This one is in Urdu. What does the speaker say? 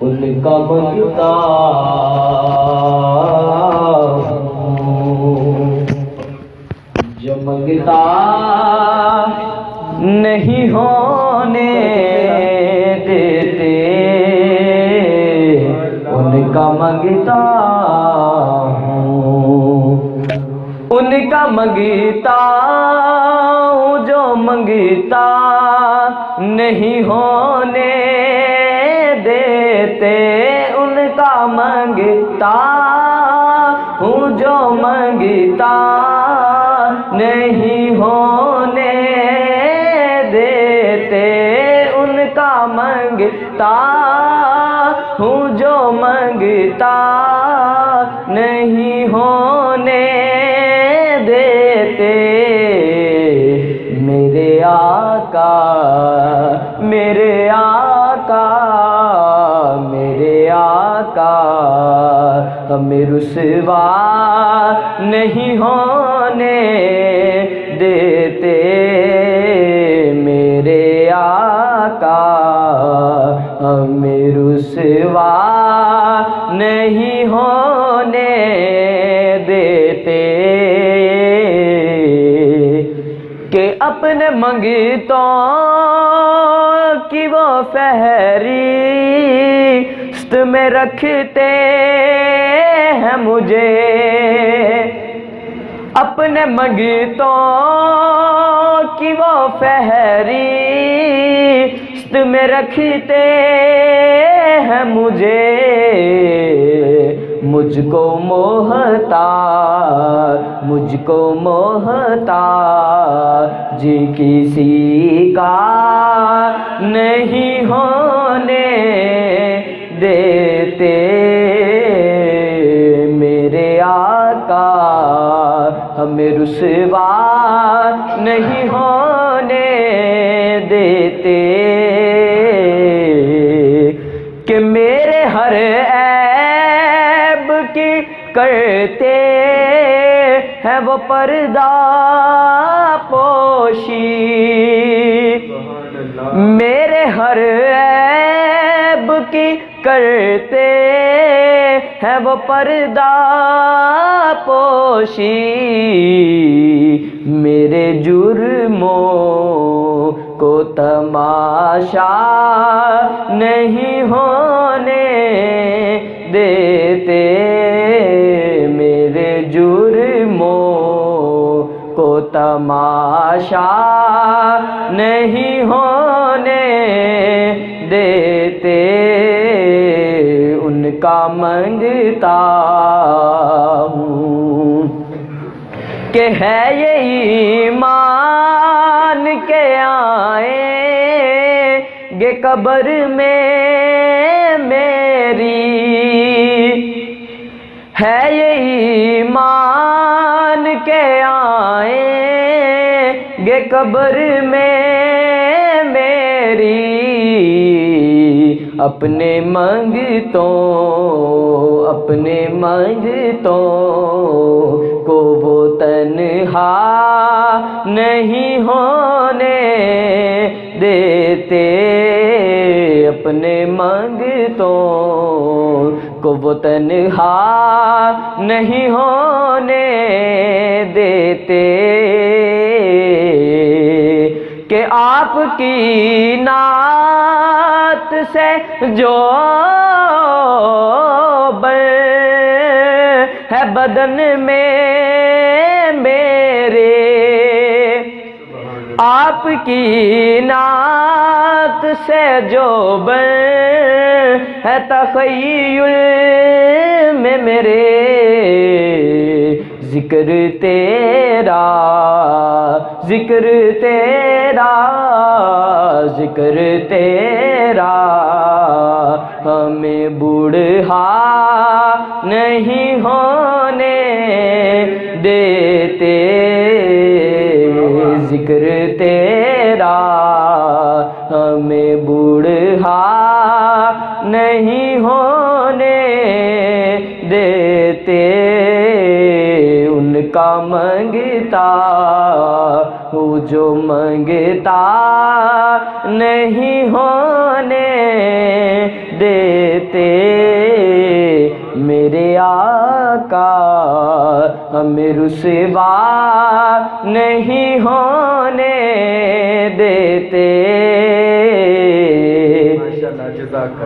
ان کا منگتا ہوں، جو منگتا نہیں ہونے دیتے ان کا منگتا ہوں، ان کا منگتا ہوں جو منگتا نہیں ہونے دیتے ان کا منگتا ہوں جو منگتا نہیں ہونے دیتے ان کا منگتا ہوں جو منگتا نہیں ہونے دیتے میرے آقا میرے آقا میرے آقا ہمیں رسوا نہیں ہونے دیتے میرے آقا ہمیں رسوا نہیں ہونے دیتے کہ اپنے منگتوں کی وہ فہرست میں رکھتے ہیں مجھے اپنے منگتوں کی وہ فہرست میں رکھتے ہیں مجھے مجھ کو محتاج جی کسی کا نہیں ہونے دیتے میرے آقا ہمیں رسوا نہیں ہونے دیتے کہ میرے ہر عیب کی کرتے ہیں وہ پردہ پوشی میرے ہر عیب کی کرتے ہیں وہ پردہ پوشی میرے جرموں کو تماشا نہیں ہونے دیتے میرے جرموں کو تماشا نہیں ہونے دیتے ان کا منگتا ہوں کہ ہے یہ ایمان کے آئیں گے قبر میں میری ہے یہ ایمان کے آئیں گے قبر میں میری اپنے منگتوں کو وہ تنہا نہیں ہونے دیتے اپنے منگتوں کو وہ تنہا نہیں ہونے دیتے کہ آپ کی نعت سے جو ہے بدن میں میرے آپ کی نعت سے جو ہے تخیل میں میرے ذکر تیرا ذکر تیرا ذکر تیرا ہمیں بوڑھا نہیں ہونے دیتے ذکر تیرا ہمیں بوڑھا نہیں ہونے دیتے ان کا منگتا ہوں جو منگتا نہیں ہونے دیتے دیتے میرے آقا، ہمیں رسوا نہیں ہونے دیتے۔ ماشاءاللہ، جزاک اللہ۔